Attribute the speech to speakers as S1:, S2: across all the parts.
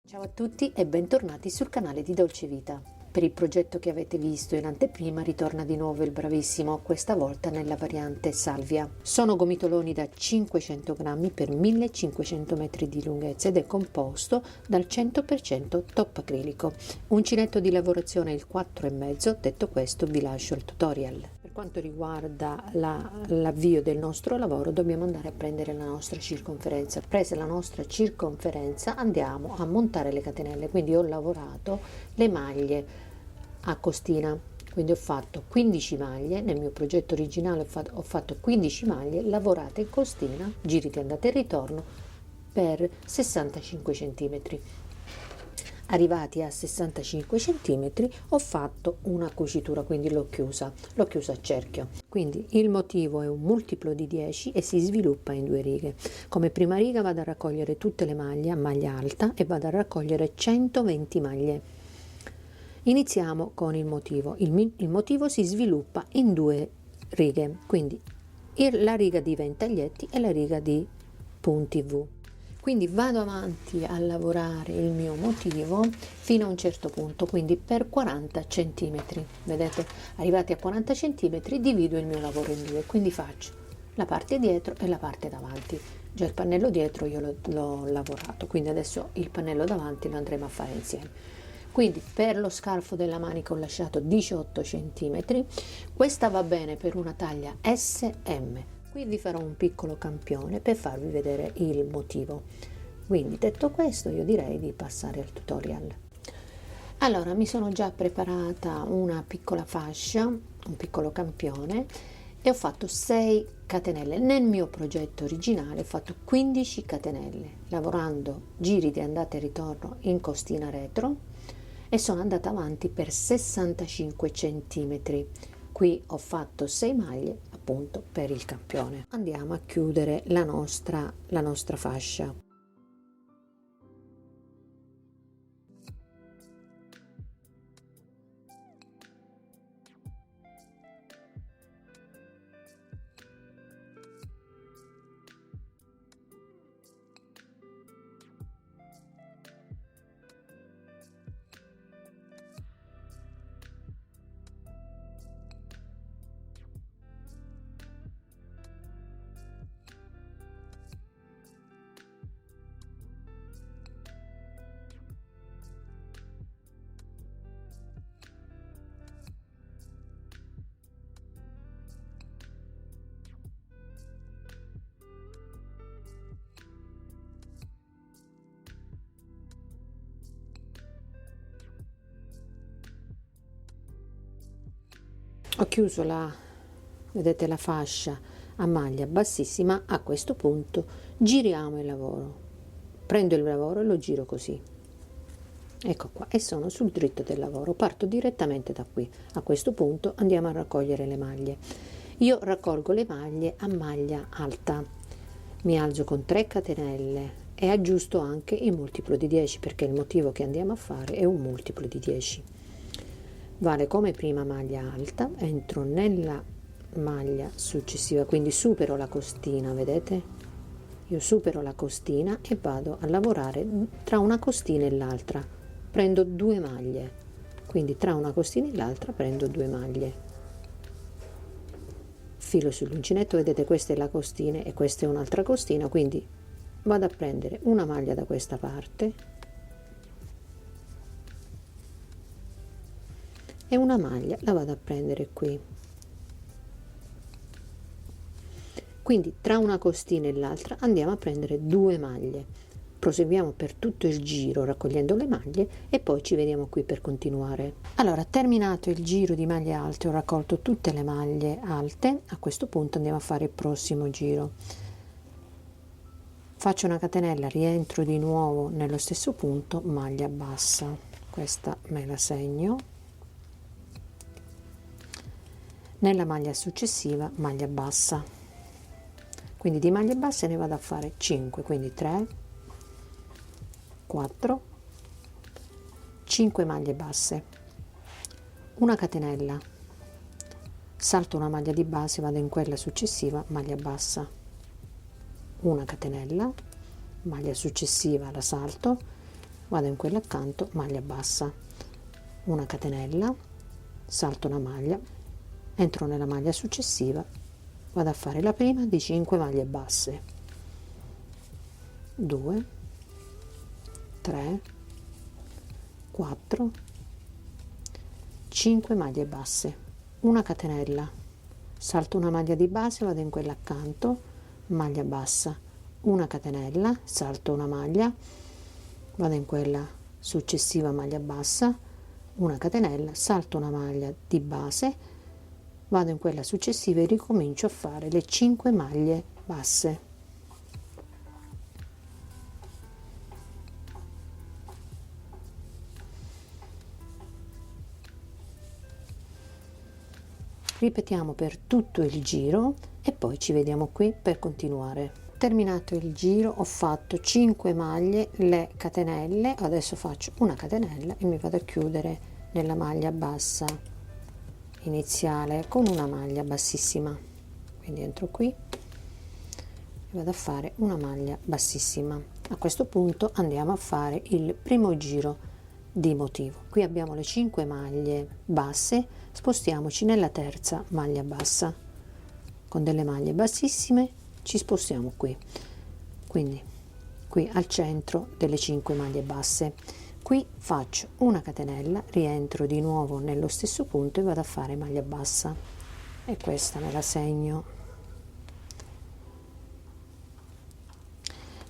S1: Ciao a tutti e bentornati sul canale di Dolce Vita. Per il progetto che avete visto in anteprima ritorna di nuovo il bravissimo, questa volta nella variante Salvia. Sono gomitoloni da 500 grammi per 1500 metri di lunghezza ed è composto dal 100% top acrilico. Uncinetto di lavorazione il 4,5, detto questo vi lascio il tutorial. Per quanto riguarda l'avvio del nostro lavoro dobbiamo andare a prendere la nostra circonferenza. Presa la nostra circonferenza andiamo a montare le catenelle, quindi ho lavorato le maglie a costina, quindi ho fatto 15 maglie. Nel mio progetto originale ho fatto 15 maglie lavorate in costina, giri di andata e ritorno per 65 centimetri. Arrivati a 65 centimetri ho fatto una cucitura, quindi l'ho chiusa a cerchio. Quindi il motivo è un multiplo di 10 e si sviluppa in 2 righe. Come prima riga vado a raccogliere tutte le maglie a maglia alta e vado a raccogliere 120 maglie. Iniziamo con il motivo. Il motivo si sviluppa in 2 righe, quindi la riga di ventaglietti e la riga di punti V. Quindi vado avanti a lavorare il mio motivo fino a un certo punto, quindi per 40 centimetri. Vedete, arrivati a 40 centimetri divido il mio lavoro in 2, quindi faccio la parte dietro e la parte davanti. Già il pannello dietro io l'ho lavorato, quindi adesso il pannello davanti lo andremo a fare insieme. Quindi per lo scalfo della manica ho lasciato 18 centimetri. Questa va bene per una taglia SM. Qui vi farò un piccolo campione per farvi vedere il motivo. Quindi detto questo io direi di passare al tutorial. Allora mi sono già preparata una piccola fascia, un piccolo campione, e ho fatto 6 catenelle. Nel mio progetto originale ho fatto 15 catenelle lavorando giri di andata e ritorno in costina retro e sono andata avanti per 65 centimetri. Qui ho fatto 6 maglie appunto per il campione. Andiamo a chiudere la nostra fascia. Ho chiuso vedete la fascia a maglia bassissima. A questo punto giriamo il lavoro, prendo il lavoro e lo giro così, ecco qua, e sono sul dritto del lavoro. Parto direttamente da qui. A questo punto andiamo a raccogliere le maglie. Io raccolgo le maglie a maglia alta, mi alzo con 3 catenelle e aggiusto anche il multiplo di 10 perché il motivo che andiamo a fare è un multiplo di 10. Vale come prima maglia alta, entro nella maglia successiva, quindi supero la costina, vedete? Io supero la costina e vado a lavorare tra una costina e l'altra. Prendo 2 maglie, quindi tra una costina e l'altra prendo 2 maglie. Filo sull'uncinetto, vedete, questa è la costina e questa è un'altra costina, quindi vado a prendere una maglia da questa parte e una maglia la vado a prendere qui. Quindi tra una costina e l'altra andiamo a prendere 2 maglie. Proseguiamo per tutto il giro raccogliendo le maglie e poi ci vediamo qui per continuare. Allora, terminato il giro di maglie alte, ho raccolto tutte le maglie alte. A questo punto andiamo a fare il prossimo giro. Faccio una catenella, rientro di nuovo nello stesso punto, maglia bassa. Questa me la segno. Nella maglia successiva maglia bassa, quindi di maglie basse ne vado a fare 5, quindi 3, 4, 5 maglie basse, una catenella, salto una maglia di base, vado in quella successiva, maglia bassa, una catenella, maglia successiva la salto, vado in quella accanto, maglia bassa, una catenella, salto una maglia, entro nella maglia successiva, vado a fare la prima di 5 maglie basse, 2, 3, 4, 5 maglie basse, una catenella, salto una maglia di base, vado in quella accanto, maglia bassa, una catenella, salto una maglia, vado in quella successiva, maglia bassa, una catenella, salto una maglia di base, vado in quella successiva e ricomincio a fare le 5 maglie basse. Ripetiamo per tutto il giro e poi ci vediamo qui per continuare. Terminato il giro, ho fatto 5 maglie, le catenelle, adesso faccio una catenella e mi vado a chiudere nella maglia bassa iniziale con una maglia bassissima, quindi entro qui e vado a fare una maglia bassissima. A questo punto andiamo a fare il primo giro di motivo. Qui abbiamo le 5 maglie basse, spostiamoci nella terza maglia bassa con delle maglie bassissime, ci spostiamo qui, quindi qui al centro delle 5 maglie basse. Qui faccio una catenella, rientro di nuovo nello stesso punto e vado a fare maglia bassa, e questa me la segno.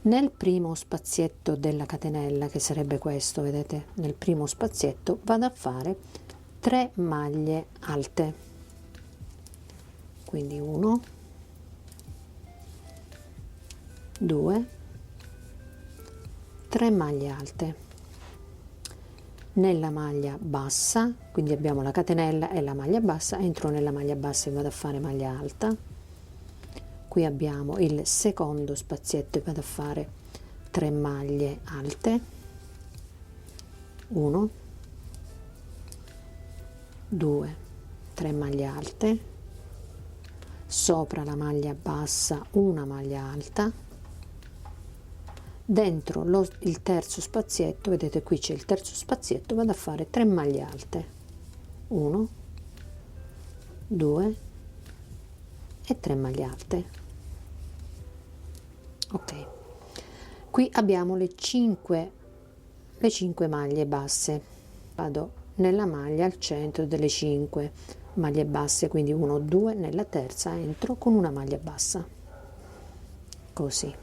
S1: Nel primo spazietto della catenella, che sarebbe questo, vedete, nel primo spazietto vado a fare 3 maglie alte, quindi 1, 2, 3 maglie alte. Nella maglia bassa, quindi abbiamo la catenella e la maglia bassa, entro nella maglia bassa e vado a fare maglia alta. Qui abbiamo il secondo spazietto e vado a fare 3 maglie alte, 1, 2, 3 maglie alte, sopra la maglia bassa una maglia alta, dentro il terzo spazietto, vedete qui c'è il terzo spazietto, vado a fare 3 maglie alte, 1, 2 e 3 maglie alte. Ok, qui abbiamo le 5 maglie basse, vado nella maglia al centro delle 5 maglie basse, quindi 1, 2, nella terza entro con una maglia bassa, così.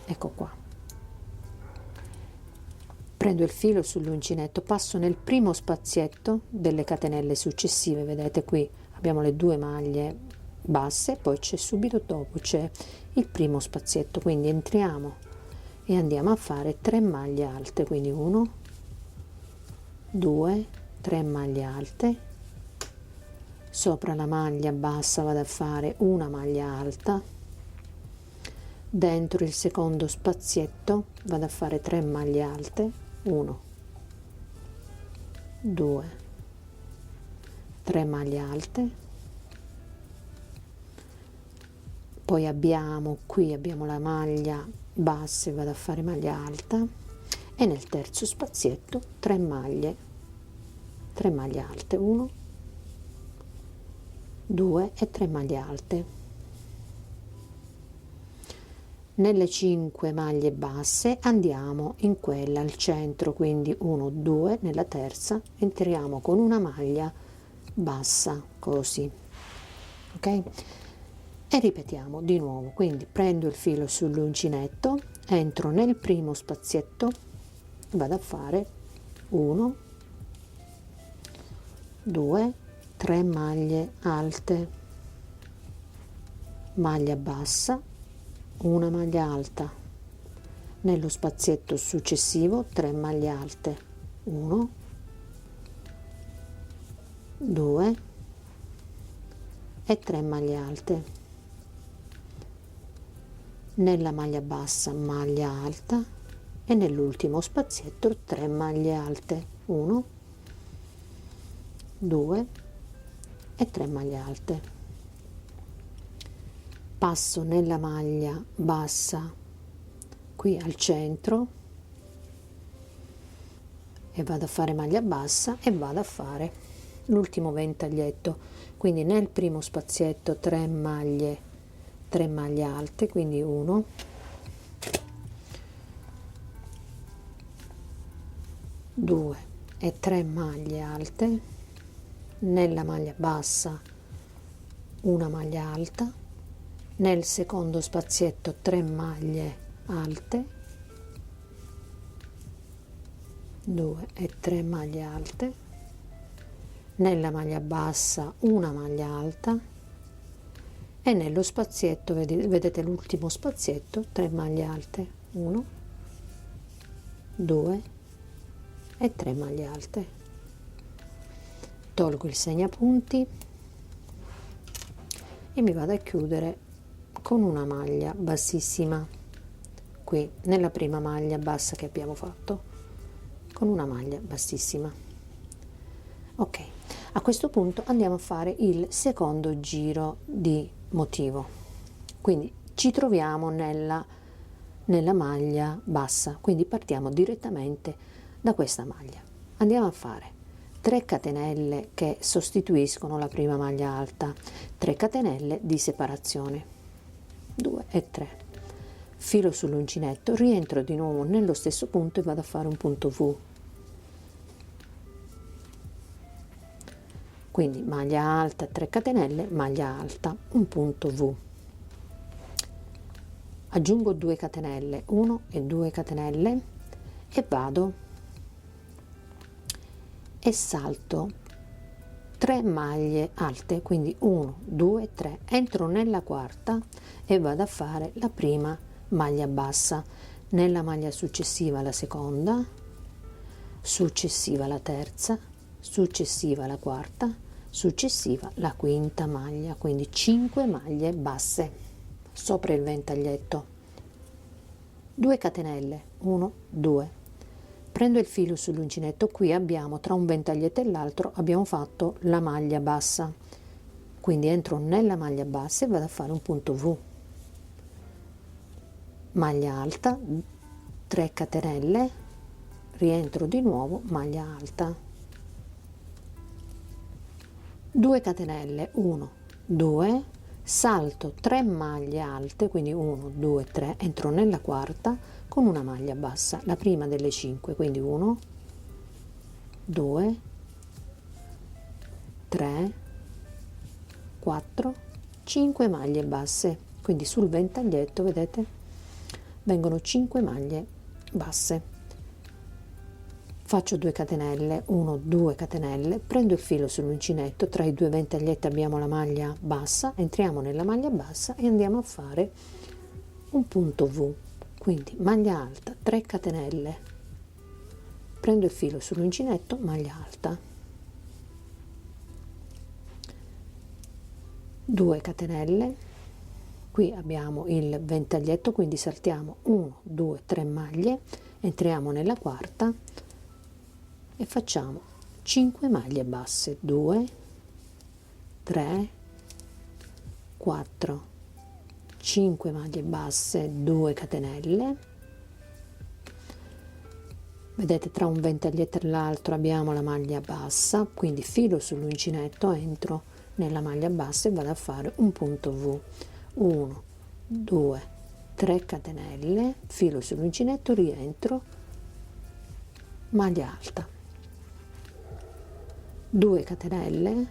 S1: Ecco qua, prendo il filo sull'uncinetto, passo nel primo spazietto delle catenelle successive, vedete qui abbiamo le 2 maglie basse, poi c'è subito dopo c'è il primo spazietto, quindi entriamo e andiamo a fare 3 maglie alte, quindi 1, 2, 3 maglie alte, sopra la maglia bassa vado a fare una maglia alta, dentro il secondo spazietto vado a fare 3 maglie alte, 1, 2, 3 maglie alte, poi qui abbiamo la maglia bassa e vado a fare maglia alta, e nel terzo spazietto 3 maglie alte, 1, 2 e 3 maglie alte. Nelle 5 maglie basse andiamo in quella al centro, quindi 1, 2, nella terza entriamo con una maglia bassa, così, ok? E ripetiamo di nuovo, quindi prendo il filo sull'uncinetto, entro nel primo spazietto, vado a fare 1, 2, 3 maglie alte, maglia bassa, una maglia alta, nello spazietto successivo 3 maglie alte, 1, 2 e 3 maglie alte, nella maglia bassa maglia alta e nell'ultimo spazietto 3 maglie alte, 1, 2 e 3 maglie alte. Passo nella maglia bassa qui al centro e vado a fare maglia bassa e vado a fare l'ultimo ventaglietto. Quindi nel primo spazietto 3 maglie alte, quindi 1, 2 e 3 maglie alte, nella maglia bassa una maglia alta, nel secondo spazietto 3 maglie alte, 2 e 3 maglie alte, nella maglia bassa una maglia alta e nello spazietto, vedete l'ultimo spazietto, 3 maglie alte, 1, 2 e 3 maglie alte. Tolgo il segnapunti e mi vado a chiudere con una maglia bassissima qui nella prima maglia bassa che abbiamo fatto, con una maglia bassissima. Ok, a questo punto andiamo a fare il secondo giro di motivo, quindi ci troviamo nella maglia bassa, quindi partiamo direttamente da questa maglia. Andiamo a fare 3 catenelle che sostituiscono la prima maglia alta, 3 catenelle di separazione, 2 e 3, filo sull'uncinetto, rientro di nuovo nello stesso punto e vado a fare un punto V. Quindi maglia alta, 3 catenelle, maglia alta, un punto V. Aggiungo 2 catenelle, 1 e 2 catenelle e vado e salto 3 maglie alte, quindi 1, 2, 3, entro nella quarta e vado a fare la prima maglia bassa, nella maglia successiva la seconda, successiva la terza, successiva la quarta, successiva la quinta maglia, quindi 5 maglie basse sopra il ventaglietto, 2 catenelle, 1, 2, prendo il filo sull'uncinetto, qui abbiamo tra un ventaglietto e l'altro abbiamo fatto la maglia bassa, quindi entro nella maglia bassa e vado a fare un punto V, maglia alta, 3 catenelle, rientro di nuovo, maglia alta, 2 catenelle, 1, 2, salto 3 maglie alte, quindi 1, 2, 3, entro nella quarta con una maglia bassa, la prima delle 5, quindi 1, 2, 3, 4, 5 maglie basse, quindi sul ventaglietto vedete vengono 5 maglie basse. Faccio 2 catenelle, 1, 2 catenelle, prendo il filo sull'uncinetto, tra i due ventaglietti abbiamo la maglia bassa, entriamo nella maglia bassa e andiamo a fare un punto V, quindi maglia alta, 3 catenelle, prendo il filo sull'uncinetto, maglia alta, 2 catenelle, qui abbiamo il ventaglietto, quindi saltiamo 1, 2, 3 maglie, entriamo nella quarta e facciamo 5 maglie basse, 2, 3, 4, 5 maglie basse, 2 catenelle, vedete tra un ventaglietto e l'altro abbiamo la maglia bassa, quindi filo sull'uncinetto, entro nella maglia bassa e vado a fare un punto V, 1, 2, 3 catenelle, filo sull'uncinetto, rientro, maglia alta, 2 catenelle,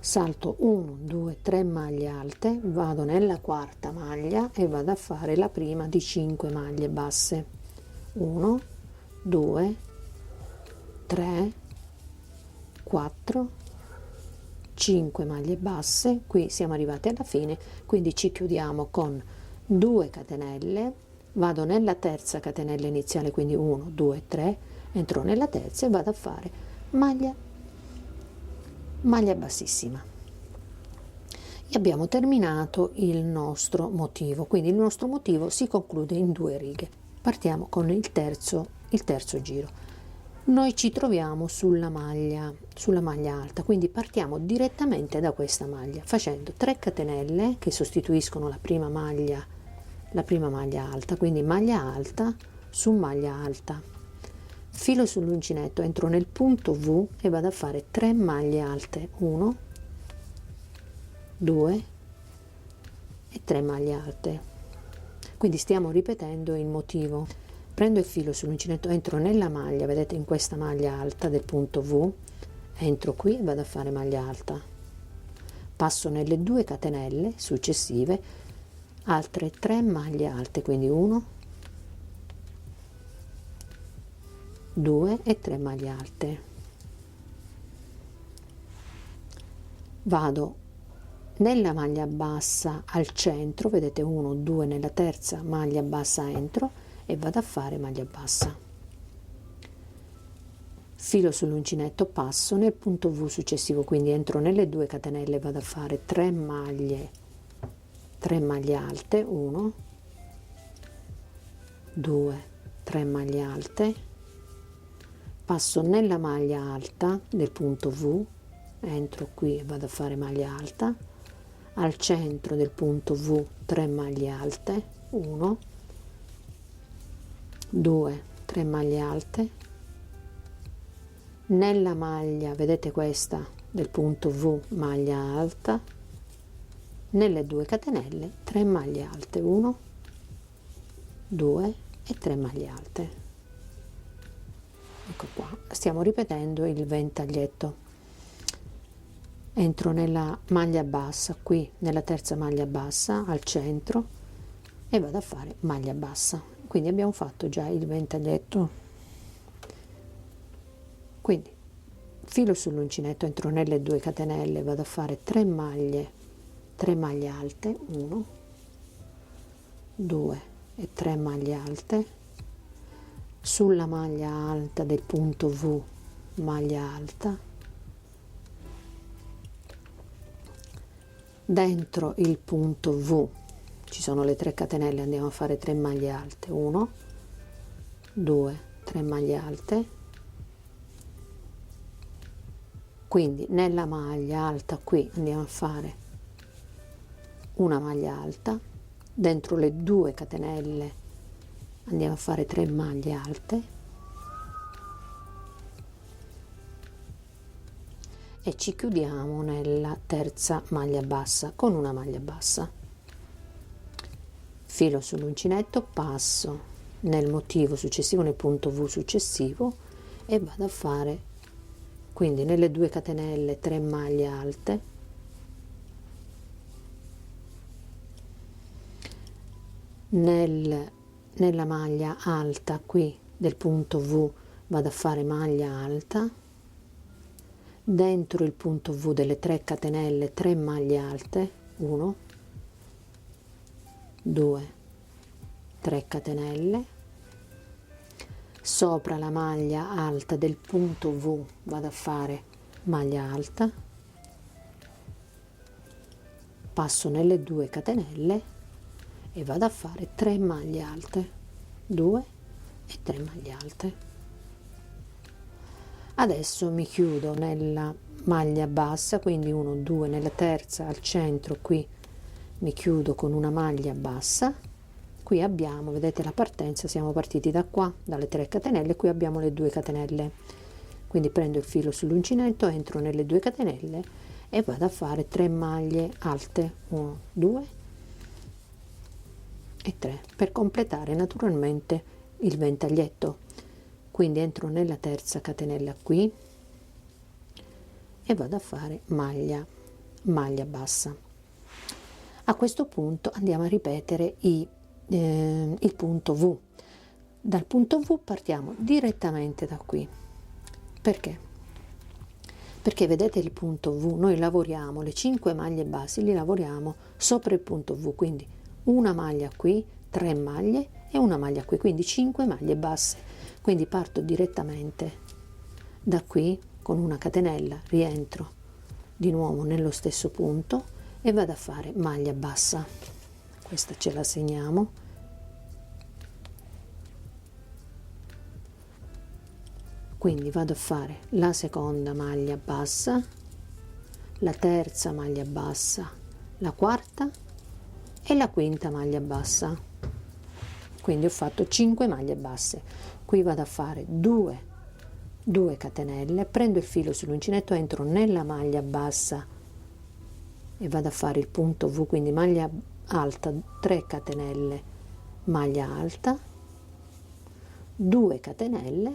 S1: salto 1, 2, 3 maglie alte, vado nella quarta maglia e vado a fare la prima di 5 maglie basse, 1, 2, 3, 4, 5 maglie basse, qui siamo arrivati alla fine, quindi ci chiudiamo con 2 catenelle, vado nella terza catenella iniziale, quindi 1, 2, 3, entro nella terza e vado a fare maglia bassissima e abbiamo terminato il nostro motivo. Quindi il nostro motivo si conclude in 2 righe. Partiamo con il terzo giro. Noi ci troviamo sulla maglia alta, quindi partiamo direttamente da questa maglia facendo 3 catenelle che sostituiscono la prima maglia alta, quindi maglia alta su maglia alta, filo sull'uncinetto, entro nel punto V e vado a fare 3 maglie alte, 1, 2 e 3 maglie alte. Quindi stiamo ripetendo il motivo. Prendo il filo sull'uncinetto, entro nella maglia, vedete, in questa maglia alta del punto V, entro qui e vado a fare maglia alta, passo nelle 2 catenelle successive, altre 3 maglie alte, quindi 1, 2 e 3 maglie alte. Vado nella maglia bassa al centro, vedete, 1, 2, nella terza maglia bassa entro e vado a fare maglia bassa, filo sull'uncinetto, passo nel punto V successivo, quindi entro nelle 2 catenelle e vado a fare 3 maglie alte, 1, 2, 3 maglie alte, passo nella maglia alta del punto V, entro qui e vado a fare maglia alta, al centro del punto V 3 maglie alte, 1, 2, 3 maglie alte, nella maglia, vedete, questa del punto V, maglia alta, nelle 2 catenelle 3 maglie alte, 1, 2 e 3 maglie alte. Ecco qua, stiamo ripetendo il ventaglietto. Entro nella maglia bassa, qui nella terza maglia bassa al centro e vado a fare maglia bassa, quindi abbiamo fatto già il ventaglietto. Quindi filo sull'uncinetto, entro nelle 2 catenelle, vado a fare 3 maglie alte, 1, 2 e 3 maglie alte, sulla maglia alta del punto V maglia alta, dentro il punto V ci sono le 3 catenelle, andiamo a fare 3 maglie alte, 1, 2, 3 maglie alte, quindi nella maglia alta qui andiamo a fare una maglia alta, dentro le 2 catenelle andiamo a fare 3 maglie alte e ci chiudiamo nella terza maglia bassa con una maglia bassa, filo sull'uncinetto, passo nel motivo successivo, nel punto V successivo e vado a fare quindi nelle 2 catenelle 3 maglie alte, nella maglia alta qui del punto V vado a fare maglia alta, dentro il punto V delle 3 catenelle 3 maglie alte, 1, 2, 3 catenelle, sopra la maglia alta del punto V vado a fare maglia alta, passo nelle 2 catenelle e vado a fare 3 maglie alte, 2 e 3 maglie alte. Adesso mi chiudo nella maglia bassa, quindi 1, 2, nella terza al centro qui mi chiudo con una maglia bassa. Qui abbiamo, vedete la partenza, siamo partiti da qua, dalle 3 catenelle, qui abbiamo le 2 catenelle, quindi prendo il filo sull'uncinetto, entro nelle 2 catenelle e vado a fare 3 maglie alte, 1, 2 e 3, per completare naturalmente il ventaglietto. Quindi entro nella terza catenella qui e vado a fare maglia bassa. A questo punto andiamo a ripetere il punto V. Dal punto V partiamo direttamente da qui. Perché? Perché vedete il punto V, noi lavoriamo le 5 maglie basi, li lavoriamo sopra il punto V, quindi una maglia qui, 3 maglie e una maglia qui, quindi 5 maglie basse. Quindi parto direttamente da qui con una catenella, rientro di nuovo nello stesso punto e vado a fare maglia bassa. Questa ce la segniamo. Quindi vado a fare la seconda maglia bassa, la terza maglia bassa, la quarta e la quinta maglia bassa. Quindi ho fatto 5 maglie basse. Qui vado a fare 2 2 catenelle, prendo il filo sull'uncinetto, entro nella maglia bassa e vado a fare il punto V, quindi maglia alta, 3 catenelle, maglia alta, 2 catenelle,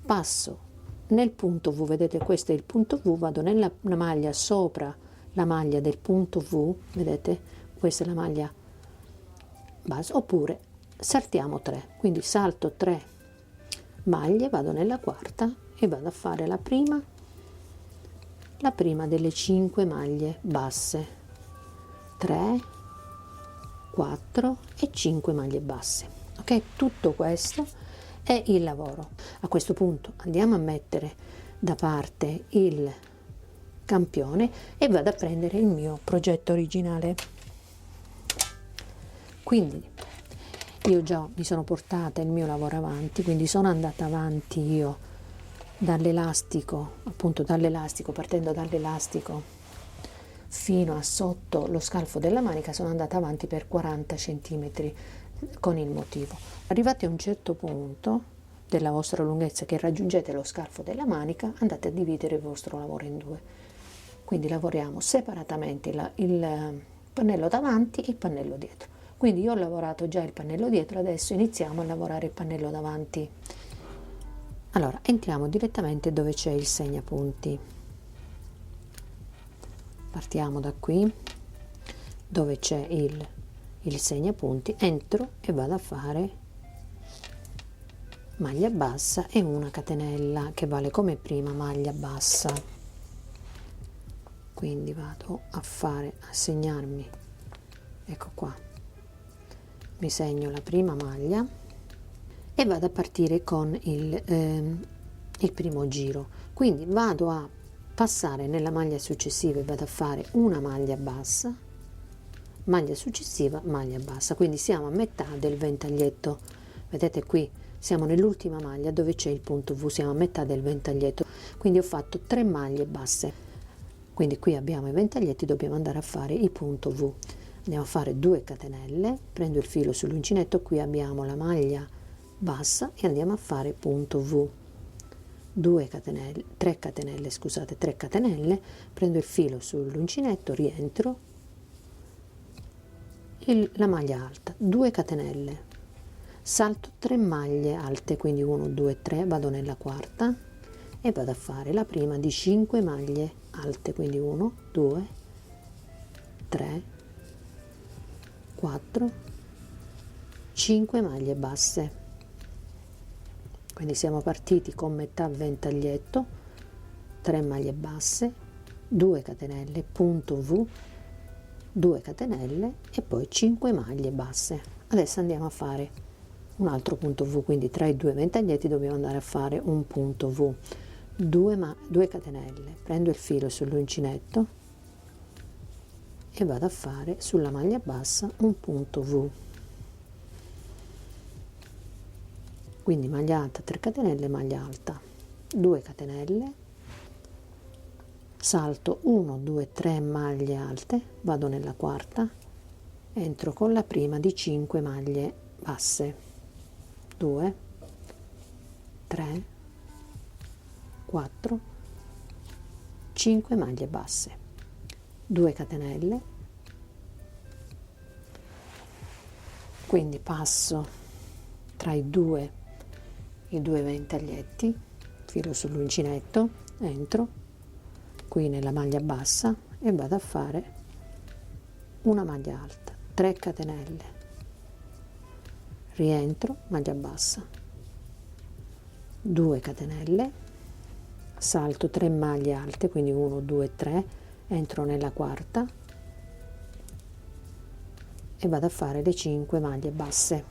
S1: passo nel punto V, vedete questo è il punto V, vado nella maglia sopra la maglia del punto V, vedete questa è la maglia base, oppure saltiamo 3, quindi salto 3 maglie, vado nella quarta e vado a fare la prima delle 5 maglie basse, 3, 4 e 5 maglie basse. Ok, tutto questo è il lavoro. A questo punto andiamo a mettere da parte il campione e vado a prendere il mio progetto originale. Quindi io già mi sono portata il mio lavoro avanti, quindi sono andata avanti io dall'elastico, appunto dall'elastico, partendo dall'elastico fino a sotto lo scalfo della manica, sono andata avanti per 40 centimetri con il motivo. Arrivati a un certo punto della vostra lunghezza che raggiungete lo scalfo della manica, andate a dividere il vostro lavoro in due, quindi lavoriamo separatamente il pannello davanti e il pannello dietro. Quindi io ho lavorato già il pannello dietro, adesso iniziamo a lavorare il pannello davanti. Allora entriamo direttamente dove c'è il segnapunti, partiamo da qui dove c'è il segnapunti, entro e vado a fare maglia bassa e una catenella che vale come prima maglia bassa, quindi vado a segnarmi, ecco qua, mi segno la prima maglia e vado a partire con il primo giro, quindi vado a passare nella maglia successiva e vado a fare una maglia bassa, maglia successiva, maglia bassa, quindi siamo a metà del ventaglietto, vedete qui siamo nell'ultima maglia dove c'è il punto V, siamo a metà del ventaglietto, quindi ho fatto 3 maglie basse, quindi qui abbiamo i ventaglietti, dobbiamo andare a fare il punto V, andiamo a fare 2 catenelle, prendo il filo sull'uncinetto, qui abbiamo la maglia bassa e andiamo a fare punto V, 2 catenelle, 3 catenelle, scusate, 3 catenelle, prendo il filo sull'uncinetto, rientro, la maglia alta, 2 catenelle, salto 3 maglie alte, quindi 1, 2, 3, vado nella quarta e vado a fare la prima di 5 maglie alte, quindi 1, 2, 3, 4, 5 maglie basse, quindi siamo partiti con metà ventaglietto, 3 maglie basse, 2 catenelle, punto V, 2 catenelle e poi 5 maglie basse. Adesso andiamo a fare un altro punto V, quindi tra i due ventaglietti dobbiamo andare a fare un punto V, 2 catenelle, prendo il filo sull'uncinetto e vado a fare sulla maglia bassa un punto V, quindi maglia alta, 3 catenelle, maglia alta, 2 catenelle, salto 1, 2, 3 maglie alte, vado nella quarta, entro con la prima di 5 maglie basse, 2, 3, 4, 5 maglie basse, 2 catenelle, quindi passo tra i due ventaglietti, filo sull'uncinetto, entro qui nella maglia bassa e vado a fare una maglia alta, 3 catenelle, rientro, maglia bassa, 2 catenelle, salto 3 maglie alte, quindi 1, 2, 3, entro nella quarta e vado a fare le 5 maglie basse,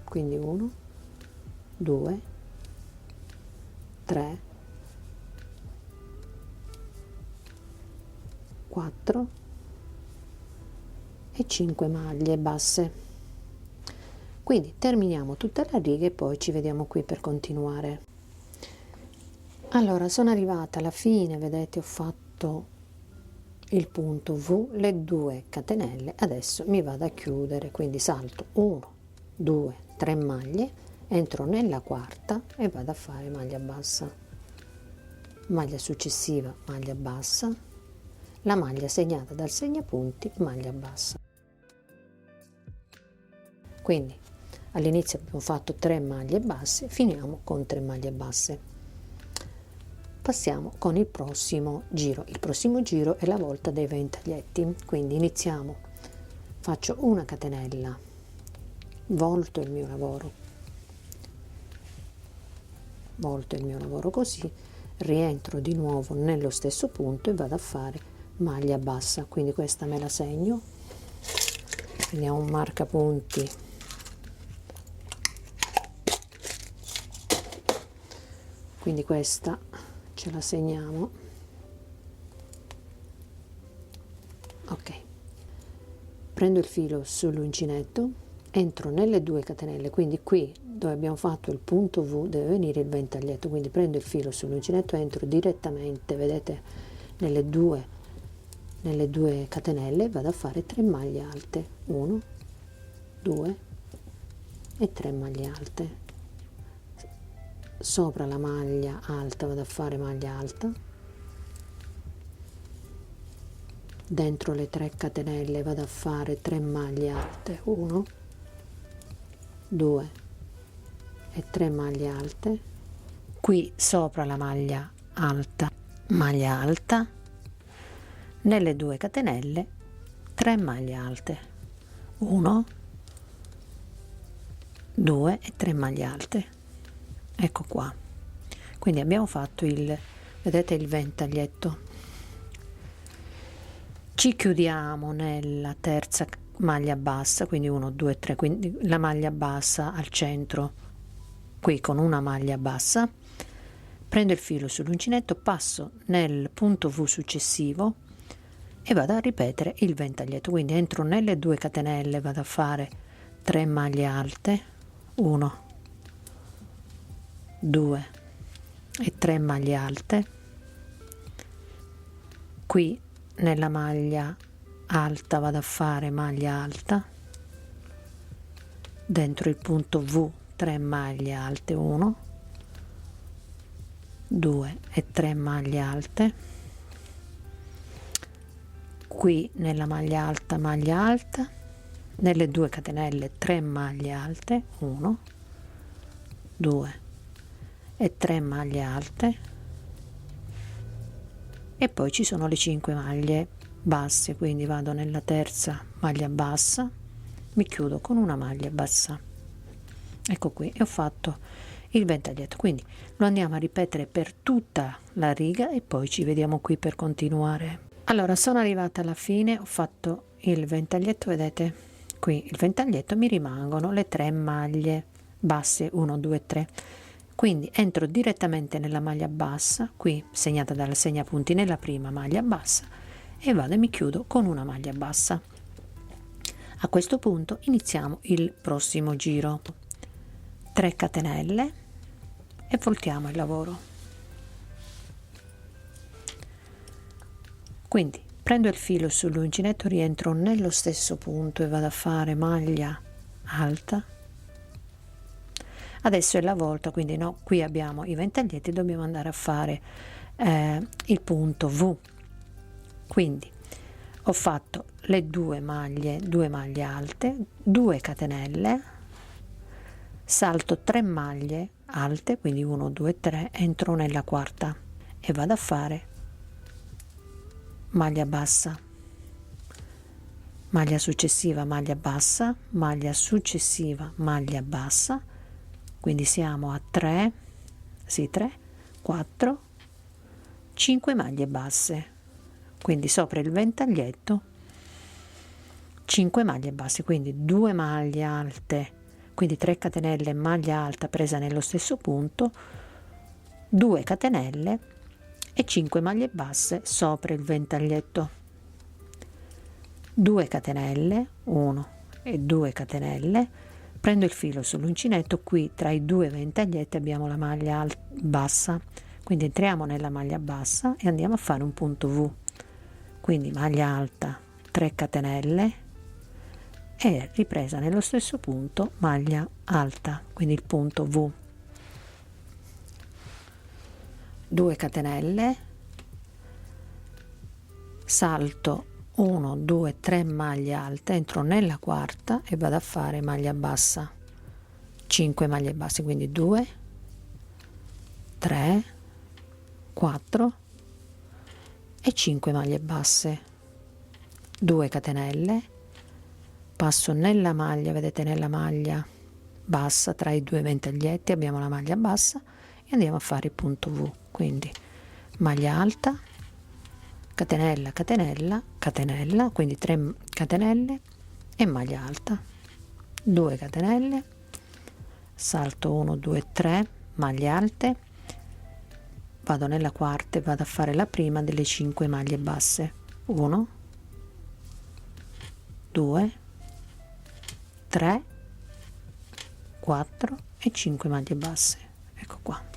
S1: quindi 1, 2, 3, 4 e 5 maglie basse. Quindi terminiamo tutta la riga e poi ci vediamo qui per continuare. Allora sono arrivata alla fine, vedete, ho fatto il punto V, le 2 catenelle, adesso mi vado a chiudere, quindi salto 1, 2, 3 maglie, entro nella quarta e vado a fare maglia bassa, maglia successiva, maglia bassa, la maglia segnata dal segnapunti, maglia bassa. Quindi all'inizio abbiamo fatto 3 maglie basse, finiamo con 3 maglie basse. Passiamo con il prossimo giro. Il prossimo giro è la volta dei ventaglietti, quindi iniziamo, faccio una catenella, volto il mio lavoro, così, rientro di nuovo nello stesso punto e vado a fare maglia bassa. Quindi questa me la segno, prendiamo un marcapunti, quindi questa ce la segniamo, ok. Prendo il filo sull'uncinetto, entro nelle 2 catenelle, quindi qui dove abbiamo fatto il punto V deve venire il ventaglietto, quindi prendo il filo sull'uncinetto, entro direttamente, vedete, nelle due catenelle, vado a fare 3 maglie alte, 1, 2 e 3 maglie alte. Sopra la maglia alta vado a fare maglia alta, dentro le 3 catenelle vado a fare 3 maglie alte, 1, 2 e 3 maglie alte, qui sopra la maglia alta, nelle 2 catenelle 3 maglie alte, 1, 2 e 3 maglie alte. Ecco qua, quindi abbiamo fatto vedete il ventaglietto. Ci chiudiamo nella terza maglia bassa, quindi 1, 2, 3, quindi la maglia bassa al centro, qui con una maglia bassa, prendo il filo sull'uncinetto, passo nel punto V successivo e vado a ripetere il ventaglietto, quindi entro nelle 2 catenelle, vado a fare 3 maglie alte, 1, 2 e 3 maglie alte, qui nella maglia alta vado a fare maglia alta, dentro il punto V 3 maglie alte, 1, 2 e 3 maglie alte, qui nella maglia alta, nelle 2 catenelle 3 maglie alte, 1, 2 e 3 maglie alte, e poi ci sono le 5 maglie basse, quindi vado nella terza maglia bassa, mi chiudo con una maglia bassa, ecco qui, e ho fatto il ventaglietto. Quindi lo andiamo a ripetere per tutta la riga e poi ci vediamo qui per continuare. Allora, sono arrivata alla fine, ho fatto il ventaglietto, vedete qui il ventaglietto, mi rimangono le 3 maglie basse, 1, 2, 3, quindi entro direttamente nella maglia bassa, qui segnata dal segnapunti, nella prima maglia bassa, e vado e mi chiudo con una maglia bassa. A questo punto iniziamo il prossimo giro, 3 catenelle e voltiamo il lavoro. Quindi prendo il filo sull'uncinetto, rientro nello stesso punto e vado a fare maglia alta. Adesso è la volta, quindi no, qui abbiamo i ventaglietti, dobbiamo andare a fare il punto V. Quindi ho fatto le 2 maglie alte, 2 catenelle, salto 3 maglie alte, quindi 1, 2, 3, entro nella quarta e vado a fare maglia bassa, maglia successiva, maglia bassa, maglia successiva, maglia bassa, quindi siamo a 3, 4, 5 maglie basse, quindi sopra il ventaglietto 5 maglie basse, quindi 2 maglie alte, quindi 3 catenelle, maglia alta presa nello stesso punto, 2 catenelle e 5 maglie basse sopra il ventaglietto, 2 catenelle, 1 e 2 catenelle, prendo il filo sull'uncinetto, qui tra i 2 ventaglietti abbiamo la maglia bassa, quindi entriamo nella maglia bassa e andiamo a fare un punto V, quindi maglia alta, 3 catenelle e ripresa nello stesso punto maglia alta, quindi il punto V. 2 catenelle, salto 1 2 3 maglie alte, entro nella quarta e vado a fare maglia bassa, 5 maglie basse, quindi 2 3 4 e 5 maglie basse, 2 catenelle, passo nella maglia, vedete, nella maglia bassa tra i due ventaglietti abbiamo la maglia bassa e andiamo a fare il punto V, quindi maglia alta, catenella catenella catenella, quindi 3 catenelle e maglia alta, 2 catenelle, salto 1 2 3 maglie alte, vado nella quarta e vado a fare la prima delle 5 maglie basse, 1 2 3 4 e 5 maglie basse, ecco qua.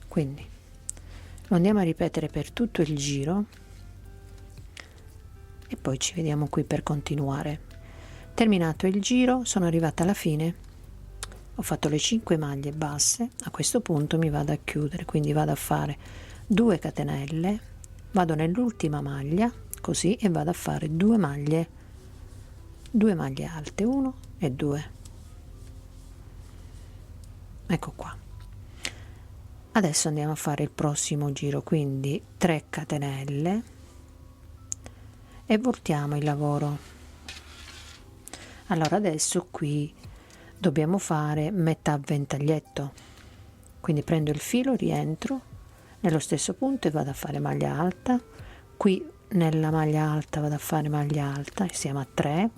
S1: Quindi lo andiamo a ripetere per tutto il giro e poi ci vediamo qui per continuare. Terminato il giro, sono arrivata alla fine, ho fatto le 5 maglie basse, a questo punto mi vado a chiudere, quindi vado a fare 2 catenelle, vado nell'ultima maglia così e vado a fare 2 maglie alte, 1 e 2, ecco qua. Adesso andiamo a fare il prossimo giro, quindi 3 catenelle e voltiamo il lavoro. Allora adesso qui dobbiamo fare metà ventaglietto, quindi prendo il filo, rientro nello stesso punto e vado a fare maglia alta, qui nella maglia alta vado a fare maglia alta, siamo a 3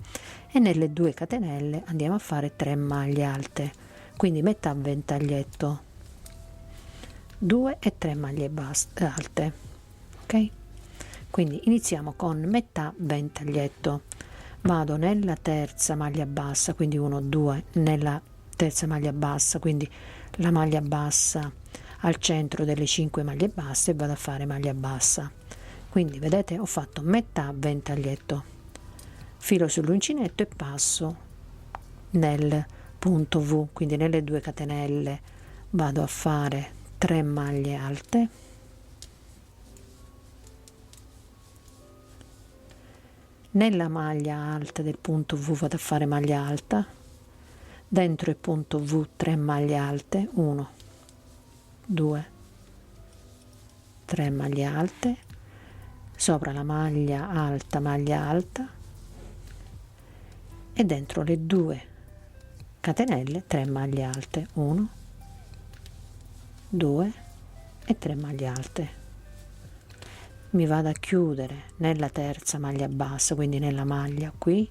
S1: e nelle 2 catenelle andiamo a fare 3 maglie alte, quindi metà ventaglietto, 2 e 3 maglie alte, ok? Quindi iniziamo con metà ventaglietto, vado nella terza maglia bassa, quindi 1 2 nella terza maglia bassa, quindi la maglia bassa al centro delle 5 maglie basse e vado a fare maglia bassa, quindi vedete ho fatto metà ventaglietto, filo sull'uncinetto e passo nel punto V, quindi nelle 2 catenelle vado a fare 3 maglie alte, nella maglia alta del punto V vado a fare maglia alta, dentro il punto V 3 maglie alte, 1 2 3 maglie alte, sopra la maglia alta e dentro le 2 catenelle 3 maglie alte, 1 2 e 3 maglie alte, mi vado a chiudere nella terza maglia bassa, quindi nella maglia qui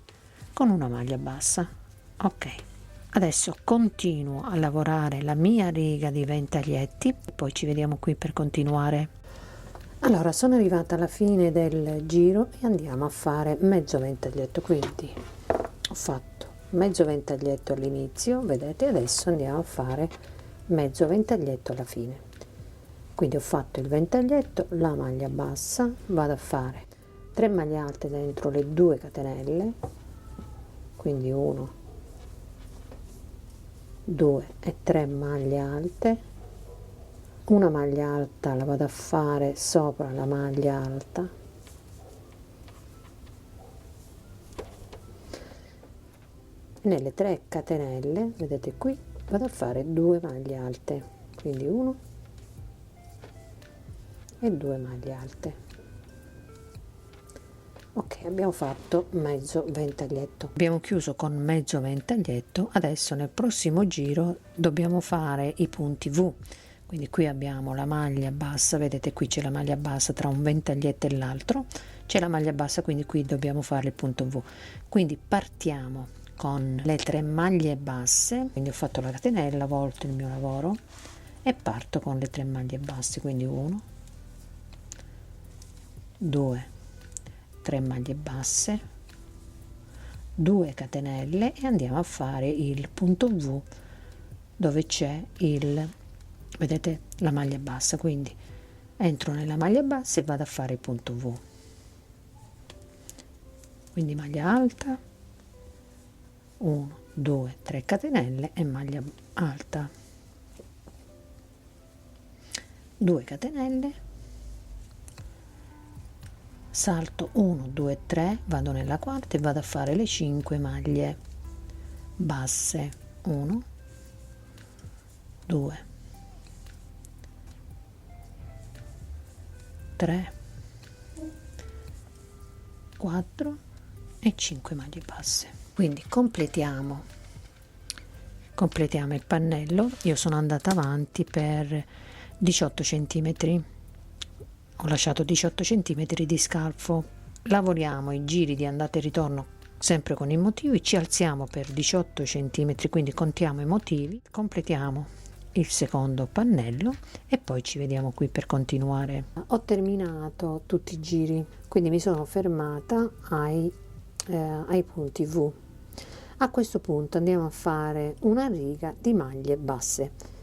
S1: con una maglia bassa, ok. Adesso continuo a lavorare la mia riga di ventaglietti e poi ci vediamo qui per continuare. Allora sono arrivata alla fine del giro e andiamo a fare mezzo ventaglietto, quindi ho fatto mezzo ventaglietto all'inizio, vedete, adesso andiamo a fare mezzo ventaglietto alla fine, quindi ho fatto il ventaglietto, la maglia bassa, vado a fare 3 maglie alte dentro le 2 catenelle, quindi 1 2 e 3 maglie alte, una maglia alta la vado a fare sopra la maglia alta, nelle 3 catenelle vedete qui vado a fare 2 maglie alte, quindi 1 e 2 maglie alte, ok. Abbiamo fatto mezzo ventaglietto, abbiamo chiuso con mezzo ventaglietto. Adesso nel prossimo giro dobbiamo fare i punti V, quindi qui abbiamo la maglia bassa, vedete qui c'è la maglia bassa tra un ventaglietto e l'altro, c'è la maglia bassa, quindi qui dobbiamo fare il punto V, quindi partiamo con le 3 maglie basse, quindi ho fatto la catenella, volto il mio lavoro e parto con le 3 maglie basse, quindi 1 2 3 maglie basse, 2 catenelle e andiamo a fare il punto V dove c'è il, vedete, la maglia bassa, quindi entro nella maglia bassa e vado a fare il punto V, quindi maglia alta, 1 2 3 catenelle e maglia alta, 2 catenelle, salto 1 2 3, vado nella quarta e vado a fare le 5 maglie basse. 1 2 3 4 e 5 maglie basse. Quindi completiamo il pannello. Io sono andata avanti per 18 centimetri, ho lasciato 18 centimetri di scalfo. Lavoriamo i giri di andata e ritorno sempre con i motivi, ci alziamo per 18 centimetri, quindi contiamo i motivi, completiamo il secondo pannello e poi ci vediamo qui per continuare. Ho terminato tutti i giri, quindi mi sono fermata ai punti V. A questo punto andiamo a fare una riga di maglie basse.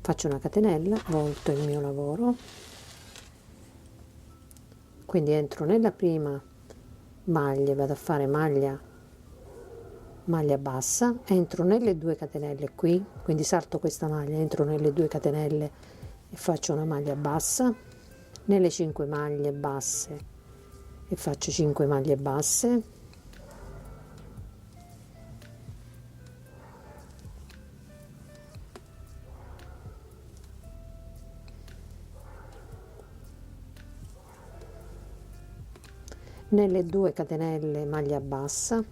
S1: Faccio una catenella, volto il mio lavoro, quindi entro nella prima maglia, vado a fare maglia bassa, entro nelle 2 catenelle qui, quindi salto questa maglia, entro nelle 2 catenelle e faccio una maglia bassa, nelle 5 maglie basse e faccio 5 maglie basse, nelle 2 catenelle maglia bassa,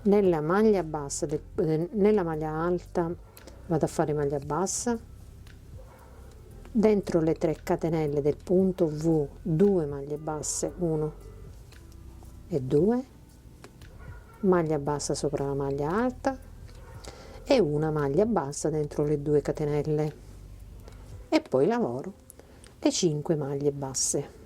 S1: nella maglia bassa nella maglia alta vado a fare maglia bassa, dentro le 3 catenelle del punto V 2 maglie basse, 1 e 2, maglia bassa sopra la maglia alta e una maglia bassa dentro le 2 catenelle e poi lavoro le 5 maglie basse.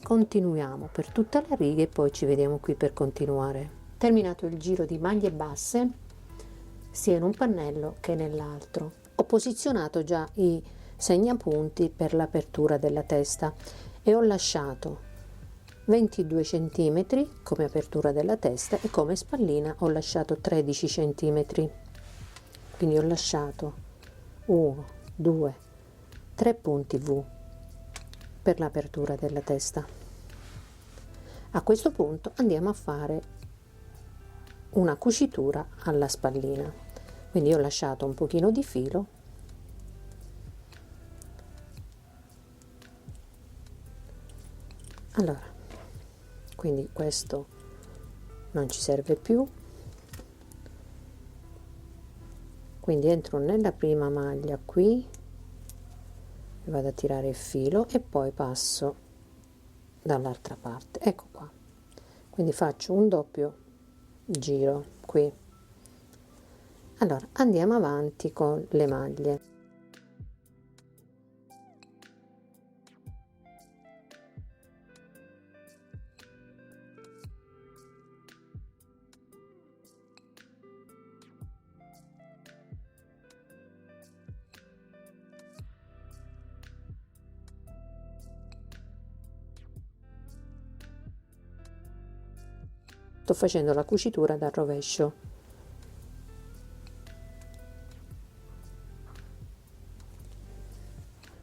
S1: Continuiamo per tutta la riga e poi ci vediamo qui per continuare. Terminato il giro di maglie basse sia in un pannello che nell'altro, ho posizionato già i segnapunti per l'apertura della testa e ho lasciato 22 centimetri come apertura della testa e come spallina ho lasciato 13 centimetri, quindi ho lasciato 1 2 3 punti V per l'apertura della testa. A questo punto andiamo a fare una cucitura alla spallina, quindi ho lasciato un pochino di filo allora, quindi questo non ci serve più, quindi entro nella prima maglia qui, vado a tirare il filo e poi passo dall'altra parte, ecco qua, quindi faccio un doppio giro qui. Allora andiamo avanti con le maglie. Sto facendo la cucitura dal rovescio.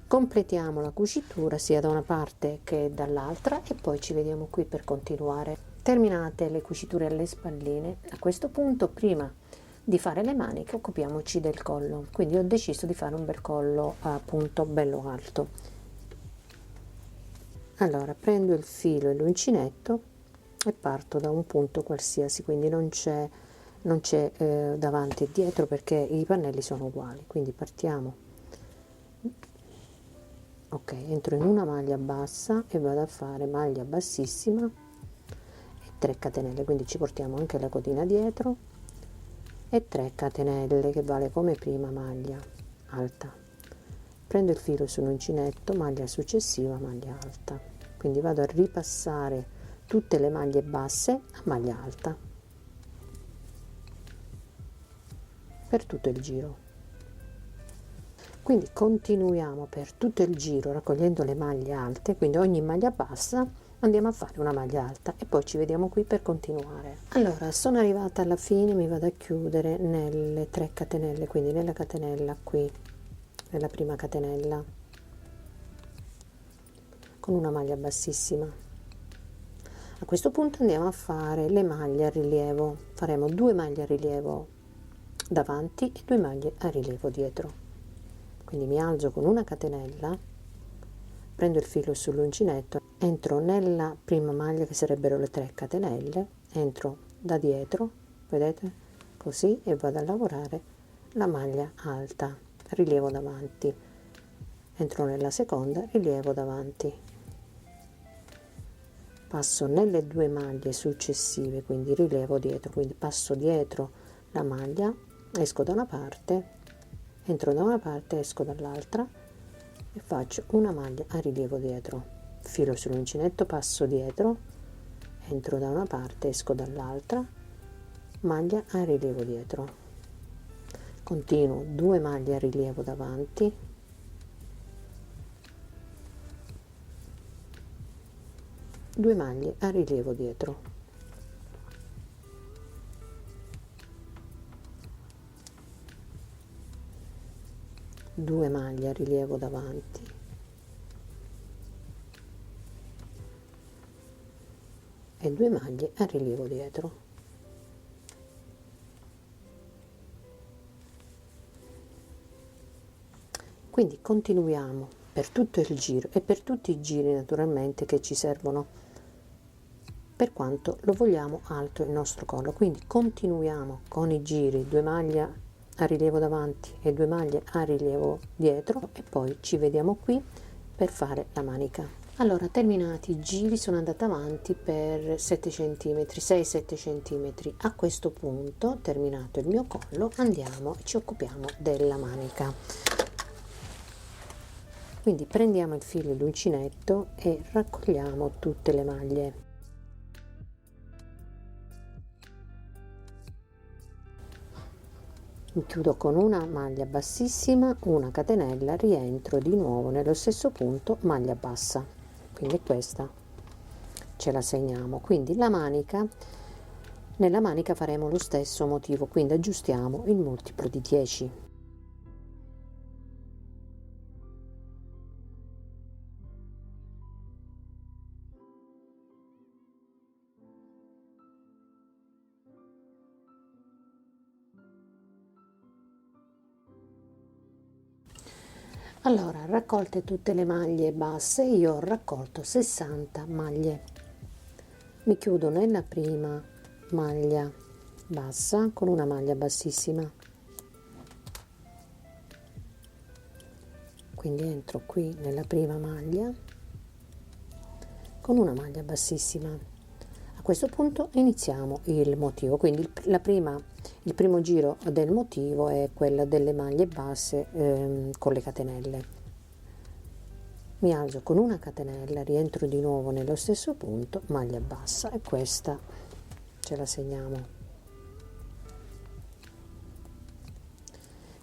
S1: Completiamo la cucitura sia da una parte che dall'altra e poi ci vediamo qui per continuare. Terminate le cuciture alle spalline, a questo punto prima di fare le maniche occupiamoci del collo, quindi ho deciso di fare un bel collo appunto bello alto. Allora prendo il filo e l'uncinetto e parto da un punto qualsiasi, quindi non c'è davanti e dietro perché i pannelli sono uguali, quindi partiamo. Ok, entro in una maglia bassa e vado a fare maglia bassissima e 3 catenelle, quindi ci portiamo anche la cotina dietro e 3 catenelle che vale come prima maglia alta. Prendo il filo sull'uncinetto, maglia successiva, maglia alta, quindi vado a ripassare tutte le maglie basse a maglia alta per tutto il giro. Quindi continuiamo per tutto il giro raccogliendo le maglie alte, quindi ogni maglia bassa andiamo a fare una maglia alta e poi ci vediamo qui per continuare. Allora, sono arrivata alla fine, mi vado a chiudere nelle 3 catenelle, quindi nella catenella qui, nella prima catenella, con una maglia bassissima. A questo punto andiamo a fare le maglie a rilievo, faremo 2 maglie a rilievo davanti e 2 maglie a rilievo dietro. Quindi mi alzo con una catenella, prendo il filo sull'uncinetto, entro nella prima maglia che sarebbero le 3 catenelle, entro da dietro, vedete, così, e vado a lavorare la maglia alta, rilievo davanti, entro nella seconda, rilievo davanti, passo nelle 2 maglie successive, quindi rilievo dietro, quindi passo dietro la maglia, esco da una parte, entro da una parte, esco dall'altra e faccio una maglia a rilievo dietro, filo sull'uncinetto, passo dietro, entro da una parte, esco dall'altra, maglia a rilievo dietro, continuo 2 maglie a rilievo davanti, 2 maglie a rilievo dietro, 2 maglie a rilievo davanti, e 2 maglie a rilievo dietro. Quindi continuiamo per tutto il giro e per tutti i giri naturalmente che ci servono per quanto lo vogliamo alto il nostro collo. Quindi continuiamo con i giri, 2 maglie a rilievo davanti e 2 maglie a rilievo dietro e poi ci vediamo qui per fare la manica. Allora, terminati i giri, sono andata avanti per 7 cm, 6-7 cm. A questo punto, terminato il mio collo, andiamo, ci occupiamo della manica. Quindi prendiamo il filo d'uncinetto e raccogliamo tutte le maglie. Mi chiudo con una maglia bassissima, una catenella, rientro di nuovo nello stesso punto, maglia bassa, quindi questa ce la segniamo. Quindi la manica, nella manica faremo lo stesso motivo, quindi aggiustiamo il multiplo di 10. Allora, raccolte tutte le maglie basse, io ho raccolto 60 maglie. Mi chiudo nella prima maglia bassa con una maglia bassissima. Quindi entro qui nella prima maglia con una maglia bassissima. A questo punto iniziamo il motivo, quindi il primo giro del motivo è quello delle maglie basse con le catenelle. Mi alzo con una catenella, rientro di nuovo nello stesso punto, maglia bassa, e questa ce la segniamo.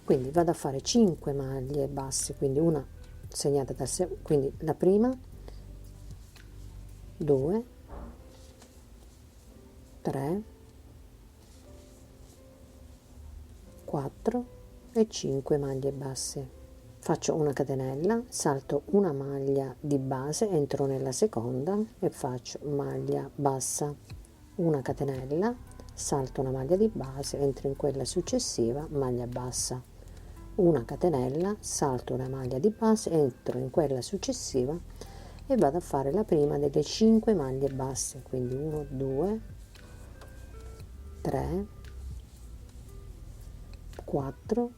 S1: Quindi vado a fare 5 maglie basse, quindi una segnata quindi la prima, 2, 3, 4 e 5 maglie basse. Faccio una catenella, salto una maglia di base, entro nella seconda e faccio maglia bassa, una catenella, salto una maglia di base, entro in quella successiva, maglia bassa, una catenella, salto una maglia di base, entro in quella successiva e vado a fare la prima delle 5 maglie basse, quindi 1, 2, 3, 4